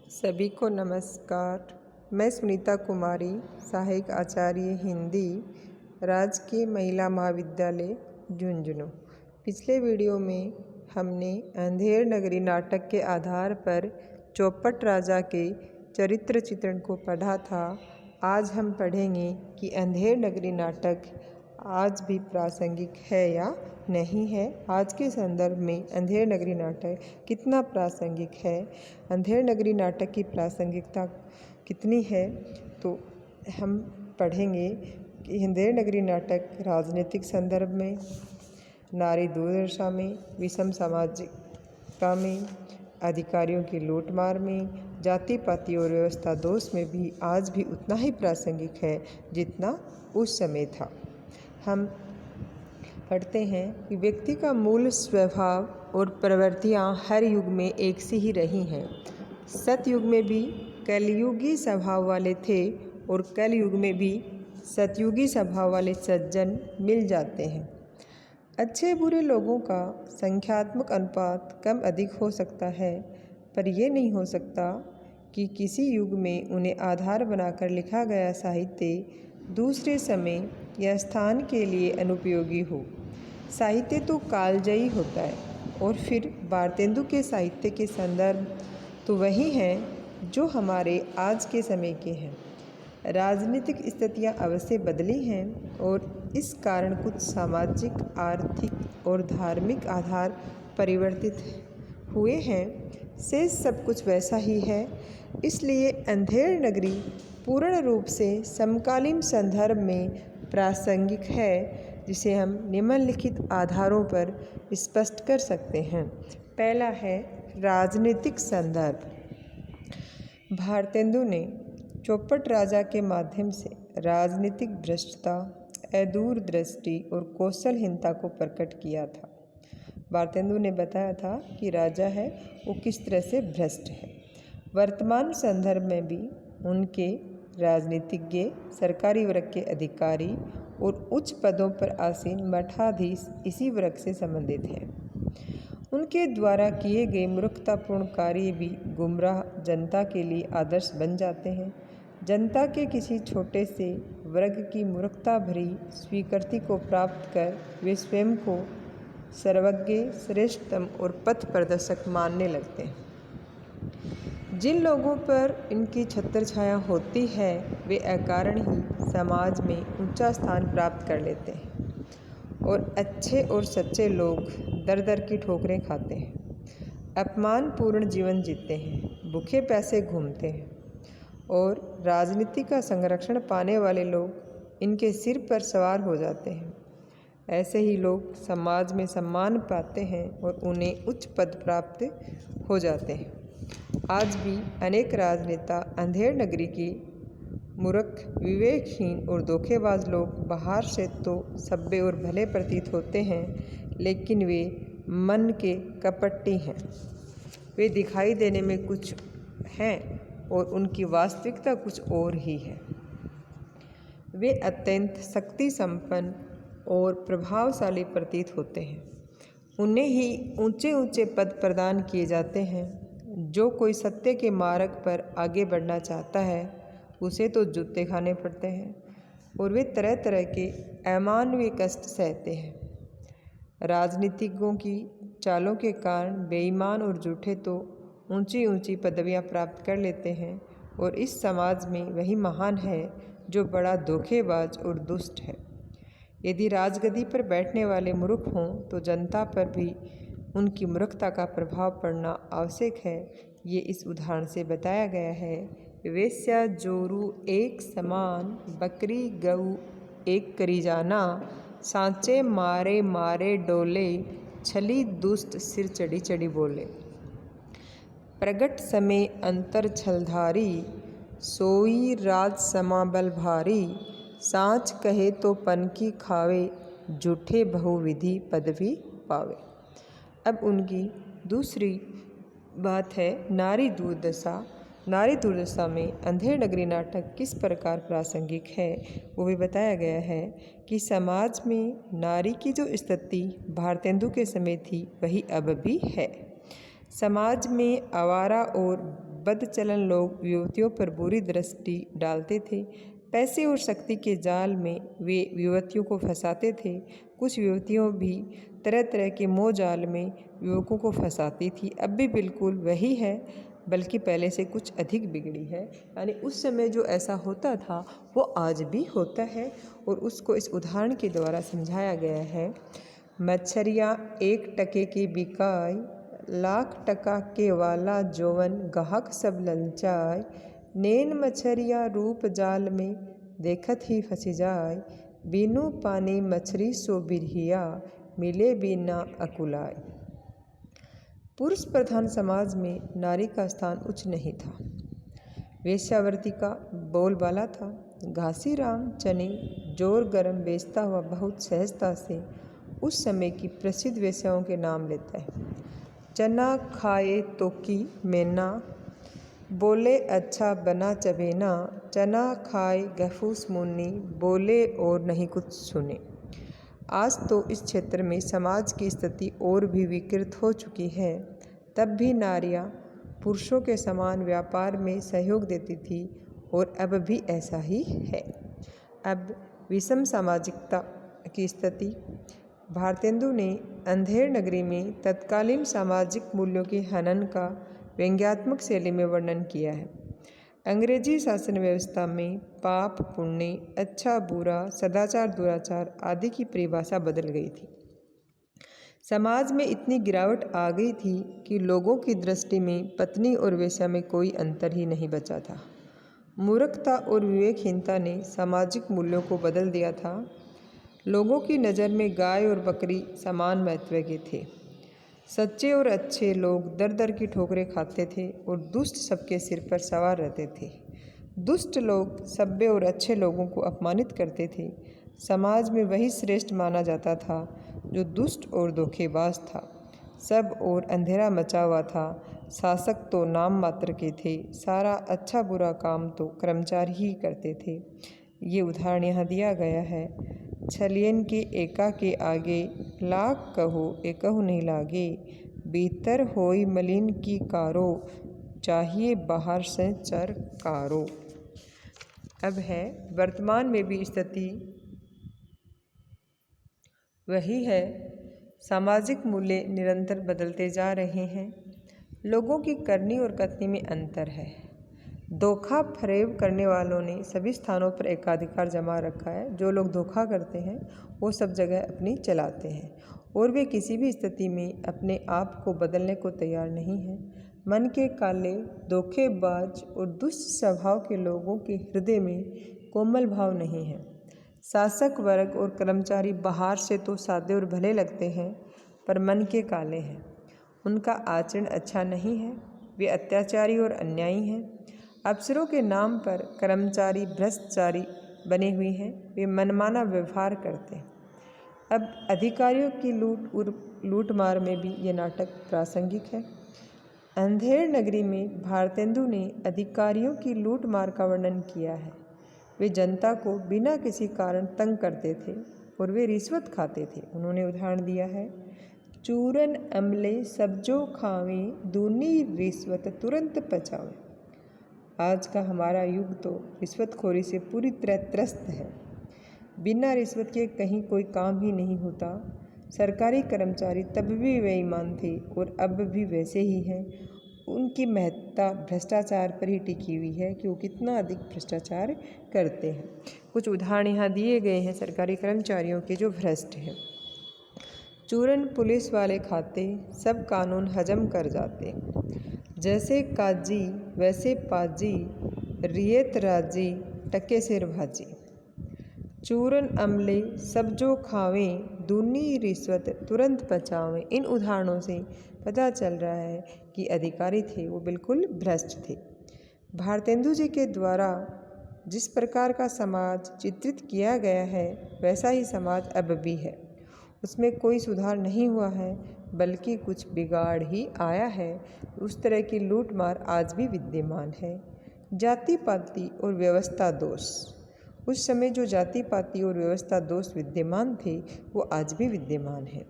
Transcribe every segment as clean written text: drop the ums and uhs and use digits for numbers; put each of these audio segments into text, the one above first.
सभी को नमस्कार। मैं सुनीता कुमारी, सहायक आचार्य हिंदी, राजकीय महिला महाविद्यालय झुंझुनू। पिछले वीडियो में हमने अंधेर नगरी नाटक के आधार पर चौपट राजा के चरित्र चित्रण को पढ़ा था। आज हम पढ़ेंगे कि अंधेर नगरी नाटक आज भी प्रासंगिक है या नहीं है। आज के संदर्भ में अंधेर नगरी नाटक कितना प्रासंगिक है, अंधेर नगरी नाटक की प्रासंगिकता कितनी है, तो हम पढ़ेंगे कि अंधेर नगरी नाटक राजनीतिक संदर्भ में, नारी दुर्दशा में, विषम सामाजिकता में, अधिकारियों की लूटमार में, जाति पाति और व्यवस्था दोष में भी आज भी उतना ही प्रासंगिक है जितना उस समय था। हम पढ़ते हैं कि व्यक्ति का मूल स्वभाव और प्रवृत्तियाँ हर युग में एक सी ही रही हैं। सतयुग में भी कलयुगी स्वभाव वाले थे और कलयुग में भी सतयुगी स्वभाव वाले सज्जन मिल जाते हैं। अच्छे बुरे लोगों का संख्यात्मक अनुपात कम अधिक हो सकता है, पर यह नहीं हो सकता कि किसी युग में उन्हें आधार बनाकर लिखा गया साहित्य दूसरे समय या स्थान के लिए अनुपयोगी हो। साहित्य तो कालजयी होता है, और फिर भारतेंदु के साहित्य के संदर्भ तो वही हैं जो हमारे आज के समय के हैं। राजनीतिक स्थितियां अवश्य बदली हैं और इस कारण कुछ सामाजिक, आर्थिक और धार्मिक आधार परिवर्तित हुए हैं। शेष सब कुछ वैसा ही है। इसलिए अंधेर नगरी पूर्ण रूप से समकालीन संदर्भ में प्रासंगिक है, जिसे हम निम्नलिखित आधारों पर स्पष्ट कर सकते हैं। पहला है राजनीतिक संदर्भ। भारतेंदु ने चौपट राजा के माध्यम से राजनीतिक भ्रष्टता, अदूरदृष्टि और कौशलहीनता को प्रकट किया था। भारतेंदु ने बताया था कि राजा है वो किस तरह से भ्रष्ट है। वर्तमान संदर्भ में भी उनके राजनीतिज्ञ, सरकारी वर्ग के अधिकारी और उच्च पदों पर आसीन मठाधीश इसी वर्ग से संबंधित हैं। उनके द्वारा किए गए मूर्खतापूर्ण कार्य भी गुमराह जनता के लिए आदर्श बन जाते हैं। जनता के किसी छोटे से वर्ग की मूर्खता भरी स्वीकृति को प्राप्त कर वे स्वयं को सर्वज्ञ, श्रेष्ठतम और पथ प्रदर्शक मानने लगते हैं। जिन लोगों पर इनकी छत्रछाया होती है वे अकारण ही समाज में ऊंचा स्थान प्राप्त कर लेते हैं, और अच्छे और सच्चे लोग दर दर की ठोकरें खाते हैं, अपमानपूर्ण जीवन जीते हैं, भूखे पैसे घूमते हैं, और राजनीति का संरक्षण पाने वाले लोग इनके सिर पर सवार हो जाते हैं। ऐसे ही लोग समाज में सम्मान पाते हैं और उन्हें उच्च पद प्राप्त हो जाते हैं। आज भी अनेक राजनेता अंधेर नगरी की मूर्ख, विवेकहीन और धोखेबाज लोग बाहर से तो सभ्य और भले प्रतीत होते हैं, लेकिन वे मन के कपटी हैं। वे दिखाई देने में कुछ हैं और उनकी वास्तविकता कुछ और ही है। वे अत्यंत शक्ति संपन्न और प्रभावशाली प्रतीत होते हैं। उन्हें ही ऊंचे ऊंचे पद प्रदान किए जाते हैं। जो कोई सत्य के मार्ग पर आगे बढ़ना चाहता है उसे तो जूते खाने पड़ते हैं, और वे तरह तरह के अमानवीय कष्ट सहते हैं। राजनीतिज्ञों की चालों के कारण बेईमान और झूठे तो ऊंची ऊंची पदवियां प्राप्त कर लेते हैं, और इस समाज में वही महान है जो बड़ा धोखेबाज और दुष्ट है। यदि राजगद्दी पर बैठने वाले मूर्ख हों तो जनता पर भी उनकी मूर्खता का प्रभाव पड़ना आवश्यक है। ये इस उदाहरण से बताया गया है। वेश्या जोरू एक समान, बकरी गऊ एक करी जाना, सांचे मारे मारे डोले, छली दुष्ट सिर चढ़ी चढ़ी बोले। प्रगट समय अंतर छलधारी, सोई राज समा बल भारी, सांच कहे तो पनकी खावे, झूठे बहुविधि पदवी पावे। अब उनकी दूसरी बात है नारी दुर्दशा। नारी दुर्दशा में अंधेर नगरी नाटक किस प्रकार प्रासंगिक है वो भी बताया गया है कि समाज में नारी की जो स्थिति भारतेंदु के समय थी वही अब भी है। समाज में आवारा और बद चलन लोग युवतियों पर बुरी दृष्टि डालते थे। पैसे और शक्ति के जाल में वे युवतियों को फंसाते थे। कुछ युवतियों भी तरह तरह के मोह जाल में युवकों को फंसाती थी। अब भी बिल्कुल वही है, बल्कि पहले से कुछ अधिक बिगड़ी है। यानी उस समय जो ऐसा होता था वो आज भी होता है, और उसको इस उदाहरण के द्वारा समझाया गया है। मच्छरियाँ 1 टके की बिकाय, लाख टका के वाला जोवन, गाहक सब ललचाय। नैन मच्छरिया रूप जाल में, देखत ही फंसी जाय। बिनु पानी मछली सो बिरहिया, मिले बिना अकुलाय। पुरुष प्रधान समाज में नारी का स्थान उच्च नहीं था। वेश्यावृत्ति का बोलबाला था। घासीराम चने जोर गरम बेचता हुआ बहुत सहजता से उस समय की प्रसिद्ध वेश्याओं के नाम लेता है। चना खाए तो की मैना, बोले अच्छा बना चबेना। चना खाए गफूस मुन्नी, बोले और नहीं कुछ सुने। आज तो इस क्षेत्र में समाज की स्थिति और भी विकृत हो चुकी है। तब भी नारियां पुरुषों के समान व्यापार में सहयोग देती थी, और अब भी ऐसा ही है। अब विषम सामाजिकता की स्थिति। भारतेंदु ने अंधेर नगरी में तत्कालीन सामाजिक मूल्यों के हनन का व्यंग्यात्मक शैली में वर्णन किया है। अंग्रेजी शासन व्यवस्था में पाप पुण्य, अच्छा बुरा, सदाचार दुराचार आदि की परिभाषा बदल गई थी। समाज में इतनी गिरावट आ गई थी कि लोगों की दृष्टि में पत्नी और वेश्या में कोई अंतर ही नहीं बचा था। मूर्खता और विवेकहीनता ने सामाजिक मूल्यों को बदल दिया था। लोगों की नज़र में गाय और बकरी समान महत्व के थे। सच्चे और अच्छे लोग दर दर की ठोकरें खाते थे, और दुष्ट सबके सिर पर सवार रहते थे। दुष्ट लोग सभ्य और अच्छे लोगों को अपमानित करते थे। समाज में वही श्रेष्ठ माना जाता था जो दुष्ट और धोखेबाज था। सब और अंधेरा मचा हुआ था। शासक तो नाम मात्र के थे। सारा अच्छा बुरा काम तो कर्मचारी ही करते थे। ये उदाहरण यहाँ दिया गया है। छलियन के एका के आगे, लाख कहो एकहु नहीं लागे। भीतर होई मलिन की कारो, चाहिए बाहर से चर कारो। अब है वर्तमान में भी स्थिति वही है। सामाजिक मूल्य निरंतर बदलते जा रहे हैं। लोगों की करनी और कथनी में अंतर है। धोखा फरेब करने वालों ने सभी स्थानों पर एकाधिकार जमा रखा है। जो लोग धोखा करते हैं वो सब जगह अपनी चलाते हैं, और वे किसी भी स्थिति में अपने आप को बदलने को तैयार नहीं हैं। मन के काले, धोखेबाज और दुष्ट स्वभाव के लोगों के हृदय में कोमल भाव नहीं है। शासक वर्ग और कर्मचारी बाहर से तो सादे और भले लगते हैं, पर मन के काले हैं। उनका आचरण अच्छा नहीं है। वे अत्याचारी और अन्यायी हैं। अफसरों के नाम पर कर्मचारी भ्रष्टाचारी बने हुए हैं। वे मनमाना व्यवहार करते हैं। अब अधिकारियों की लूट मार में भी ये नाटक प्रासंगिक है। अंधेर नगरी में भारतेंदु ने अधिकारियों की लूट मार का वर्णन किया है। वे जनता को बिना किसी कारण तंग करते थे, और वे रिश्वत खाते थे। उन्होंने उदाहरण दिया है। चूरन अमले सब्जो खावे, दूनी रिश्वत तुरंत पचावे। आज का हमारा युग तो रिश्वतखोरी से पूरी तरह त्रस्त है। बिना रिश्वत के कहीं कोई काम ही नहीं होता। सरकारी कर्मचारी तब भी बेईमान थे, और अब भी वैसे ही हैं। उनकी महत्ता भ्रष्टाचार पर ही टिकी हुई है कि वो कितना अधिक भ्रष्टाचार करते हैं। कुछ उदाहरण यहाँ दिए गए हैं सरकारी कर्मचारियों के जो भ्रष्ट हैं। चूरन पुलिस वाले खाते, सब कानून हजम कर जाते। जैसे काजी वैसे पाजी, रियत राजी टके सिर भाजी। चूरन अमले सब जो खावें, दूनी रिश्वत तुरंत पचावें। इन उदाहरणों से पता चल रहा है कि अधिकारी थे वो बिल्कुल भ्रष्ट थे। भारतेंदु जी के द्वारा जिस प्रकार का समाज चित्रित किया गया है वैसा ही समाज अब भी है। उसमें कोई सुधार नहीं हुआ है, बल्कि कुछ बिगाड़ ही आया है। उस तरह की लूट मार आज भी विद्यमान है। जाति पाति और व्यवस्था दोष। उस समय जो जाति पाति और व्यवस्था दोष विद्यमान थे वो आज भी विद्यमान है।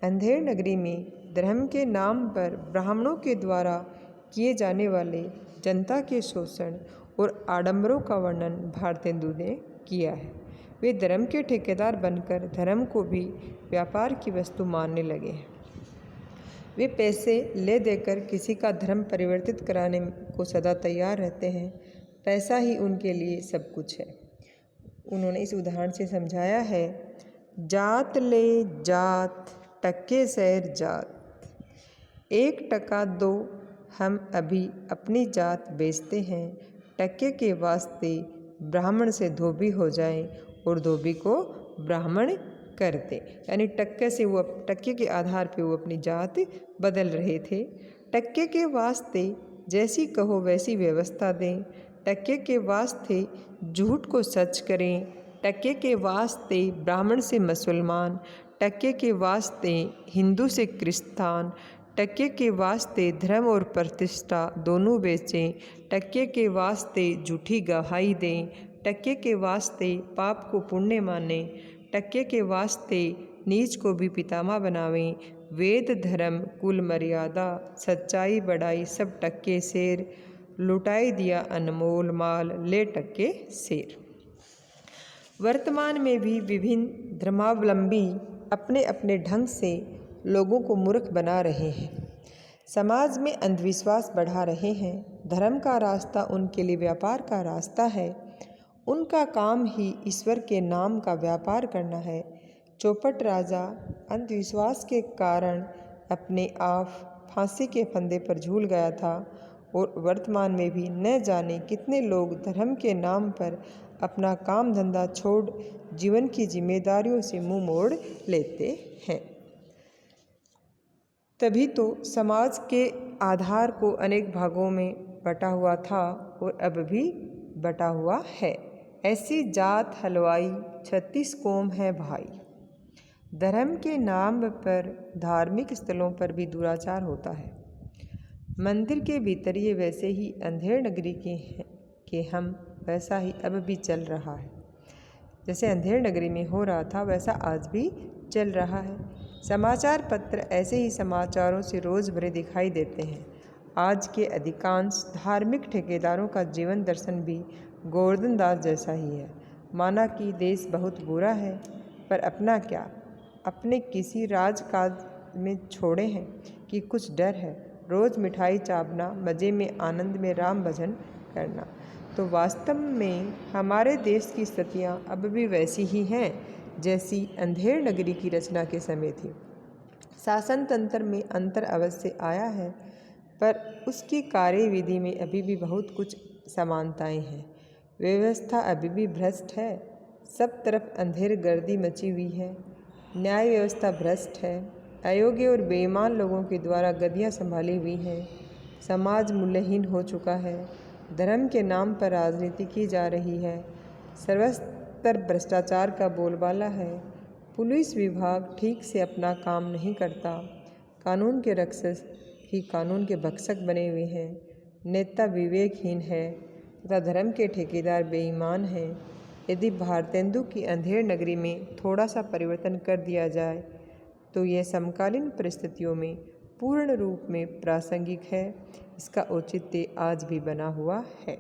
अंधेर नगरी में धर्म के नाम पर ब्राह्मणों के द्वारा किए जाने वाले जनता के शोषण और आडंबरों का वर्णन भारतेंदु ने किया है। वे धर्म के ठेकेदार बनकर धर्म को भी व्यापार की वस्तु मानने लगे हैं। वे पैसे ले देकर किसी का धर्म परिवर्तित कराने को सदा तैयार रहते हैं। पैसा ही उनके लिए सब कुछ है। उन्होंने इस उदाहरण से समझाया है, जात ले जात टक्के सैर जात, 1 टका दो हम अभी अपनी जात बेचते हैं, टक्के के वास्ते ब्राह्मण से धोबी हो जाएं और धोबी को ब्राह्मण कर दे। यानी टक्के के आधार पे वो अपनी जात बदल रहे थे। टक्के के वास्ते जैसी कहो वैसी व्यवस्था दें, टक्के के वास्ते झूठ को सच करें, टक्के के वास्ते ब्राह्मण से मुसलमान, टक्के के वास्ते हिंदू से क्रिस्तान, टक्के के वास्ते धर्म और प्रतिष्ठा दोनों बेचें, टक्के के वास्ते झूठी गवाही दें, टक्के के वास्ते पाप को पुण्य मानें, टक्के के वास्ते नीच को भी पितामह बनावें, वेद धर्म कुल मर्यादा सच्चाई बड़ाई सब टक्के सेर, लुटाई दिया अनमोल माल ले टक्के सेर। वर्तमान में भी विभिन्न धर्मावलंबी अपने अपने ढंग से लोगों को मूर्ख बना रहे हैं, समाज में अंधविश्वास बढ़ा रहे हैं। धर्म का रास्ता उनके लिए व्यापार का रास्ता है। उनका काम ही ईश्वर के नाम का व्यापार करना है। चौपट राजा अंधविश्वास के कारण अपने आप फांसी के फंदे पर झूल गया था और वर्तमान में भी न जाने कितने लोग धर्म के नाम पर अपना काम धंधा छोड़ जीवन की जिम्मेदारियों से मुंह मोड़ लेते हैं। तभी तो समाज के आधार को अनेक भागों में बटा हुआ था और अब भी बटा हुआ है। ऐसी जात हलवाई 36 कौम है भाई। धर्म के नाम पर धार्मिक स्थलों पर भी दुराचार होता है। मंदिर के भीतर ये वैसे ही अंधेर नगरी के हम वैसा ही अब भी चल रहा है। जैसे अंधेर नगरी में हो रहा था वैसा आज भी चल रहा है। समाचार पत्र ऐसे ही समाचारों से रोज़ भरे दिखाई देते हैं। आज के अधिकांश धार्मिक ठेकेदारों का जीवन दर्शन भी गोवर्धन दास जैसा ही है। माना कि देश बहुत बुरा है, पर अपना क्या, अपने किसी राजकाज में छोड़े हैं कि कुछ डर है। रोज़ मिठाई चावना, मज़े में आनंद में राम भजन करना। तो वास्तव में हमारे देश की स्थितियाँ अब भी वैसी ही हैं जैसी अंधेर नगरी की रचना के समय थी। शासन तंत्र में अंतर अवश्य आया है, पर उसकी कार्यविधि में अभी भी बहुत कुछ समानताएं हैं। व्यवस्था अभी भी भ्रष्ट है। सब तरफ अंधेर गर्दी मची हुई है। न्याय व्यवस्था भ्रष्ट है। अयोग्य और बेईमान लोगों के द्वारा गद्दियाँ संभाली हुई हैं। समाज मूल्यहीन हो चुका है। धर्म के नाम पर राजनीति की जा रही है। सर्वस्तर भ्रष्टाचार का बोलबाला है। पुलिस विभाग ठीक से अपना काम नहीं करता। कानून के रक्षक ही कानून के भक्षक बने हुए हैं। नेता विवेकहीन है तथा धर्म के ठेकेदार बेईमान हैं। यदि भारतेंदु की अंधेर नगरी में थोड़ा सा परिवर्तन कर दिया जाए तो यह समकालीन परिस्थितियों में पूर्ण रूप में प्रासंगिक है। इसका औचित्य आज भी बना हुआ है।